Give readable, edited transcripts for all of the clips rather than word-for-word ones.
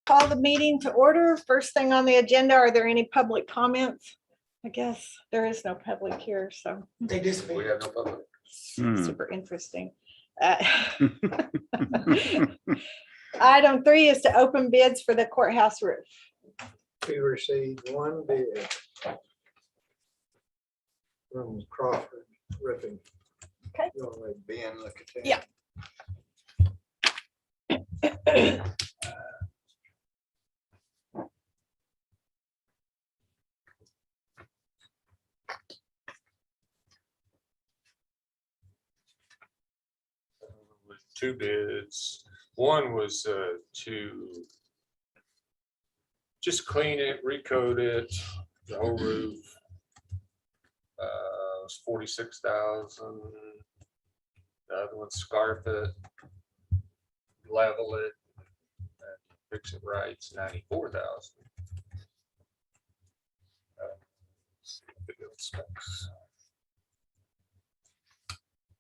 Call the meeting to order. First thing on the agenda, are there any public comments? I guess there is no public here, so They disappeared. We have no public. super interesting. Item 3 is to open bids for the courthouse roof. We received one bid from Crawford Roofing. Okay. You want to let Ben look at that? Yeah. With two bids. One was to just clean it, recoat it, the whole roof. It was 46,000. The other one, scarf it, level it, and fix it right. It's 94,000. Specs.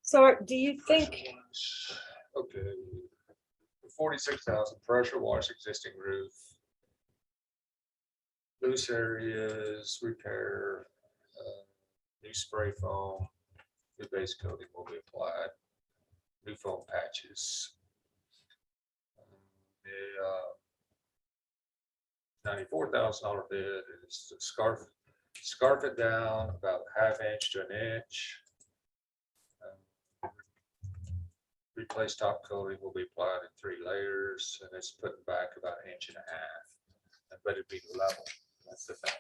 So do you think, Okay. 46,000 pressure wash existing roof. Loose areas, repair, new spray foam, new base coating will be applied, new foam patches. The $94,000 bid is to scarf it down about 1/2 inch to 1 inch. Replace top coating will be applied in 3 layers, and it's putting back about 1.5 inches. But it'd be level. That's the thing.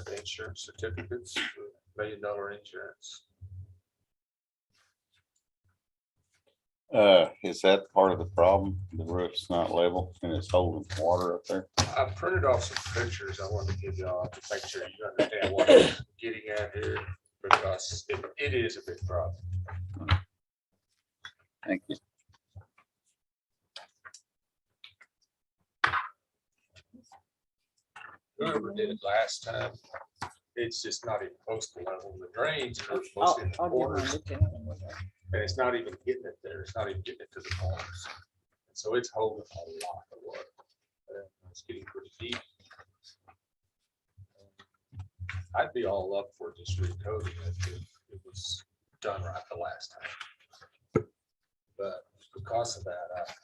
The insurance certificates, $1 million insurance. Is that part of the problem? The roof's not level and it's holding water up there? I printed off some pictures I wanted to give y'all to make sure you understand what I'm getting at here, because it is a big problem. Thank you. Whoever did it last time, it's just not even close to level. The drains are mostly in the I'll give corners, mine to him. and it's not even getting it there. It's not even getting it to the corners. And so it's holding a lot of water. It's getting pretty deep. I'd be all up for just recoating it if it was done right the last time. But because of that,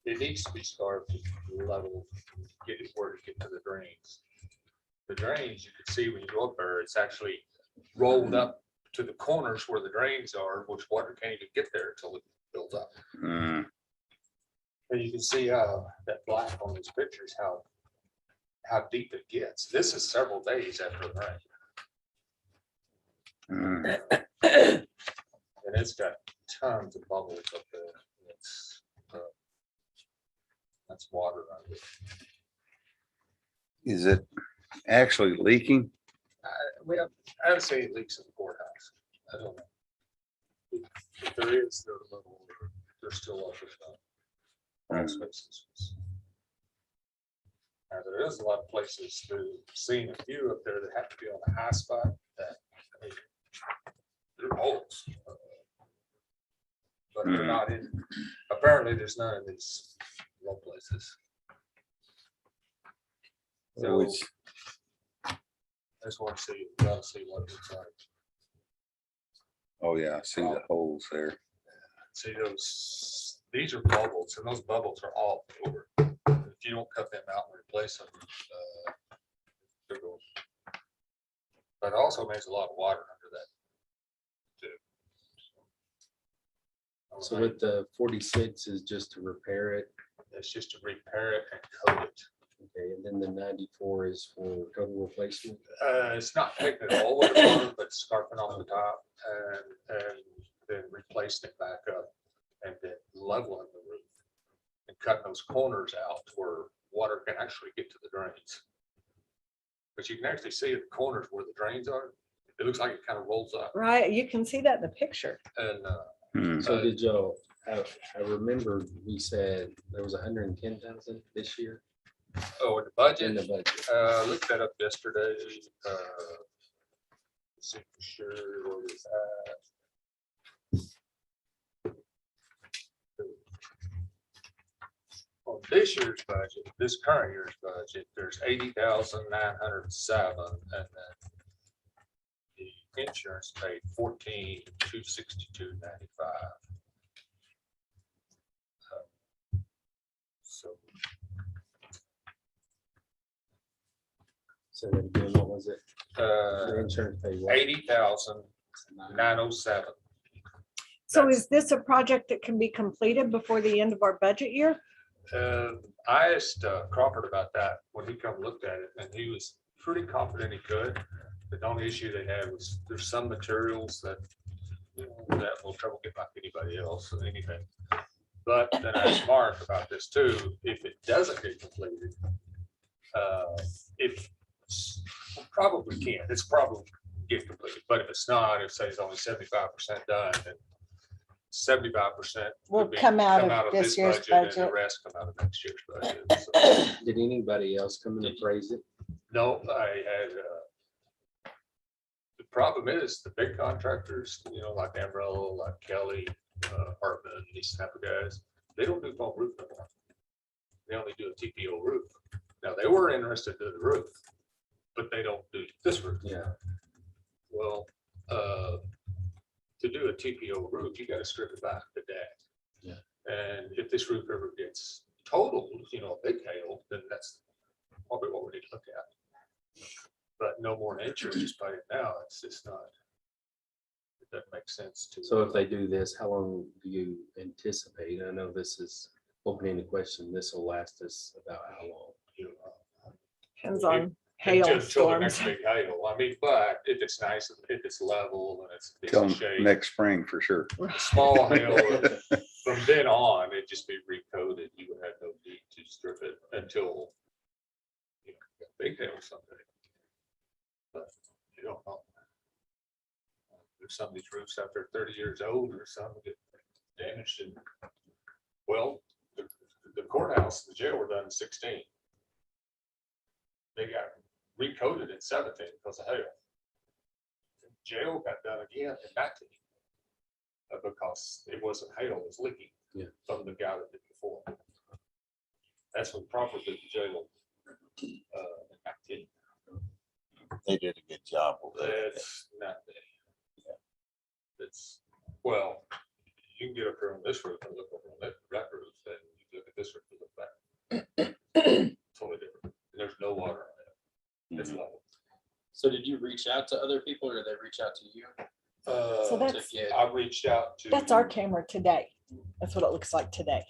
it needs to be scarfed to level, get it where to get to the drains. The drains, you can see when you go up there, it's actually rolled up to the corners where the drains are, which water can't even get there until it builds up. Mm, And you can see that black on these pictures, how deep it gets. This is several days after the rain. mm. And it's got tons of bubbles up there. That's water under it. Is it actually leaking? I haven't seen any leaks in the courthouse. I don't know. If there is, they're still up with all spaces. Now, there is a lot of places to seeing a few up there that have to be on a high spot that, I mean, they're holes. But they're not in, apparently there's none in these low places. So I just want to see what it looks like. Oh yeah, I see the holes there. See those, these are bubbles, and those bubbles are all over. If you don't cut them out and replace them, they're going. But it also makes a lot of water under that too. So with the 46 is just to repair it, It's just to repair it and coat it. okay, and then the 94 is for total replacement. It's not taking it all with the bottom, but scarfing off the top and then replacing it back up and then leveling the roof and cutting those corners out where water can actually get to the drains. But you can actually see the corners where the drains are. It looks like it kind of rolls up. Right, you can see that in the picture. And Hmm. So did y'all, I remember we said there was 110,000 this year oh, in the in budget, the budget. I looked that up yesterday. Let's see for sure where it's at. on this year's budget, this current year's budget, there's 80,907, and then the insurance paid 14,262.95. So So then again, what was it? The uh, insurance paid what? 80,907. So is this a project that can be completed before the end of our budget year? I asked Crawford about that when he come looked at it, and he was pretty confident he could. The only issue they had was there's some materials that, that will trouble get like anybody else or anything. But then I asked Mark about this too. If it doesn't get completed, if probably can, it's probably get completed. But if it's not, if say it's only 75% done, then 75% Will come out of this year's and the budget. rest come out of next year's budget. So, Did anybody else come and appraise it? no, I had, the problem is the big contractors, like Amarillo, like Kelly, Hartman, these type of guys, they don't do foam roof no more. They only do a TPO roof. Now, they were interested in the roof, but they don't do this roof. Yeah. Well, to do a TPO roof, you gotta strip it back to deck. Yeah. And if this roof ever gets totaled, a big hail, then that's probably what we need to look at. But no more than insurance is paid now, it's just not. It doesn't make sense to. So if they do this, how long do you anticipate? I know this is opening the question. This will last us about how long? Depends on Until the hailstorms. next big hail. I mean, but if it's nice, if it's level and it's Till in shape, next spring for sure. small hail, from then on, it'd just be recoded. You would have no need to strip it until big hail someday. But you don't know. There's some of these roofs out there 30 years old or something get damaged and, well, the courthouse, the jail were done in 16. They got recoded in 17 because of hail. Jail got done again in 19 because it wasn't hail, it was leaking. Yeah. From the guy that did before. That's when Crawford did the jail. In 19. They did a good job with that. It's not. It's, well, you can get up here on this roof and look over on that roof, and you look at this roof and look back. Totally different. There's no water on it. It's level. So did you reach out to other people or did they reach out to you? So Uh, that's, I reached out to. that's our camera today. That's what it looks like today.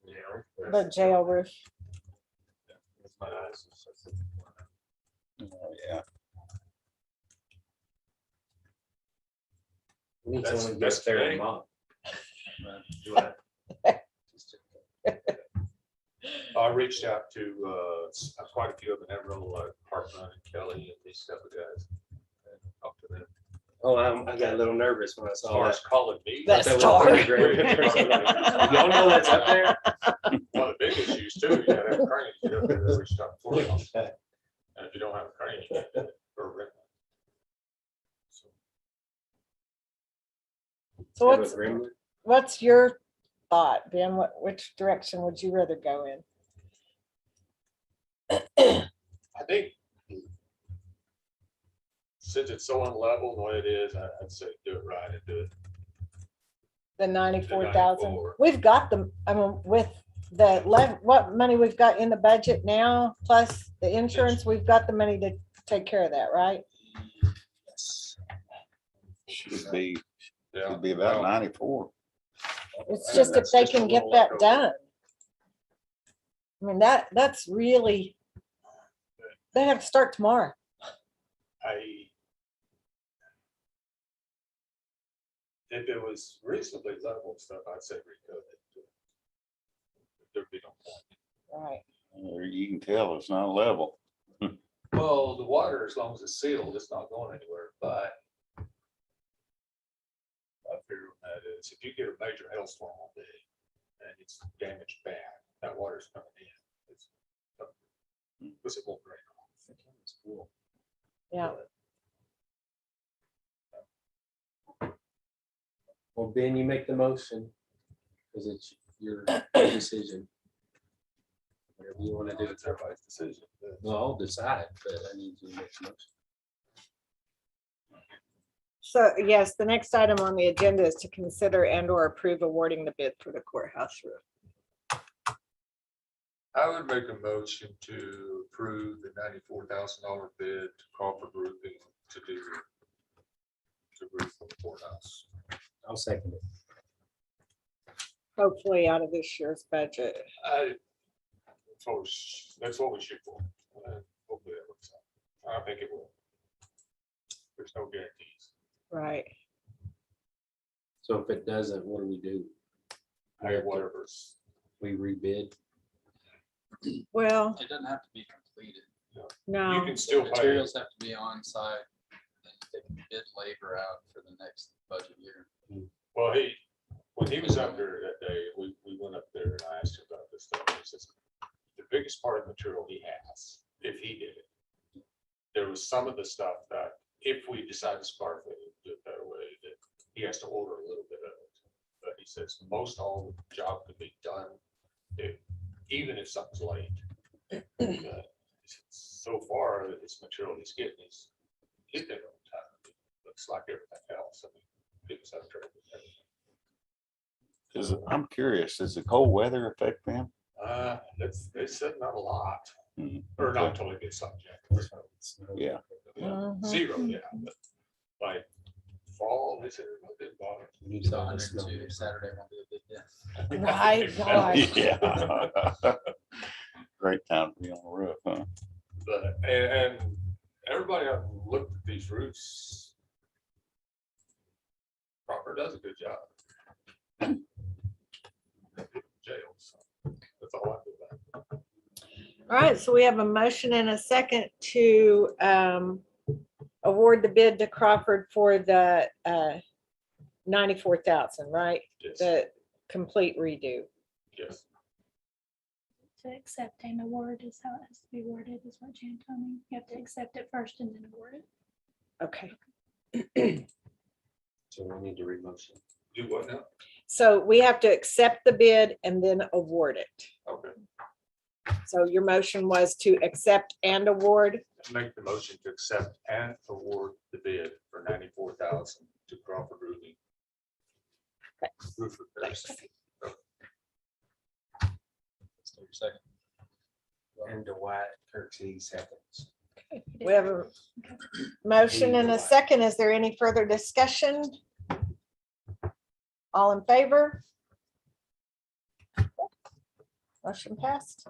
Yeah. The jail roof. It's my eyes. Oh, yeah. We need That's- someone to that's get there today. and mop. I reached out to quite a few of them, Amarillo, like Hartman and Kelly and these type of guys. And talked to them. Oh, I got a little nervous when I As saw far that. as calling me. That's That was Star. pretty great. Y'all know that's up there? One of the big issues too, you gotta have a crane, you don't have to reach out for it. And if you don't have a crane, you can't do it for a rent. So Have a what's, gremlin? what's your thought, Ben? Which direction would you rather go in? I think since it's so unlevel the way it is, I'd say do it right and do it. The 94,000? 94. We've got the, I mean, with the what money we've got in the budget now, plus the insurance, we've got the money to take care of that, right? Yes. Should be Yeah. about Well, 94. It's And just if that's they just a can get little that leftover. done. I mean, that's really, they have to start tomorrow. If it was reasonably level stuff, I'd say recode it. There'd be no point. Right. You can tell it's not level. Well, the water, as long as it's sealed, it's not going anywhere, but I figure what that is, if you get a major hailstorm all day and it's damaged bad, that water's coming in. Because it won't drain off. It's cool. Yeah. Well, Ben, you make the motion, because it's your decision. Whatever you want to do. It's everybody's decision. Well, I'll decide, but I need you to make the motion. So yes, the next item on the agenda is to consider and or approve awarding the bid for the courthouse roof. I would make a motion to approve the $94,000 bid to Crawford Roofing to do the roof of the courthouse. I'll second it. Hopefully out of this year's budget. That's what we shoot for. Hopefully that works out. I think it will. There's no guarantees. Right. So if it doesn't, what do we do? Whatever's. We rebid. Well, It doesn't have to be completed. You no, can still pay. Materials have to be on site. And they can bid labor out for the next budget year. Well, when he was up there that day, we went up there and I asked him about this stuff. He says, the biggest part of the material he has, if he did it, there was some of the stuff that if we decide to scarf it, do it that way, that he has to order a little bit of it. But he says most all the job could be done even if something's late. So far, this material he's getting is getting it on time. Looks like everything else. I mean, people have trouble with everything. I'm curious, does the cold weather affect them? They said not a lot, Mhm. or not until it gets subject. Yeah. Mhm. Zero, yeah, but like fall, they said it didn't bother. You So saw this 102 Saturday won't be a big deal. My gosh. Yeah. Great time to be on the roof, huh? But, and everybody I've looked at these roofs. Crawford does a good job. Jail, so that's all I do about it. All right, so we have a motion and a second to award the bid to Crawford for the 94,000, right? Yes, The complete redo. yes. To accept and award is how it has to be worded, is what Jan told me. You have to accept it first and then award it. Okay. So we need to re-motion. Do what now? So we have to accept the bid and then award it. Okay, So your motion was to accept and award. make the motion to accept and award the bid for 94,000 to Crawford Roofing. Roof repairs. So your second. And Dwight Kirksey seconds. We have a motion and a second. Is there any further discussion? All in favor? Motion passed.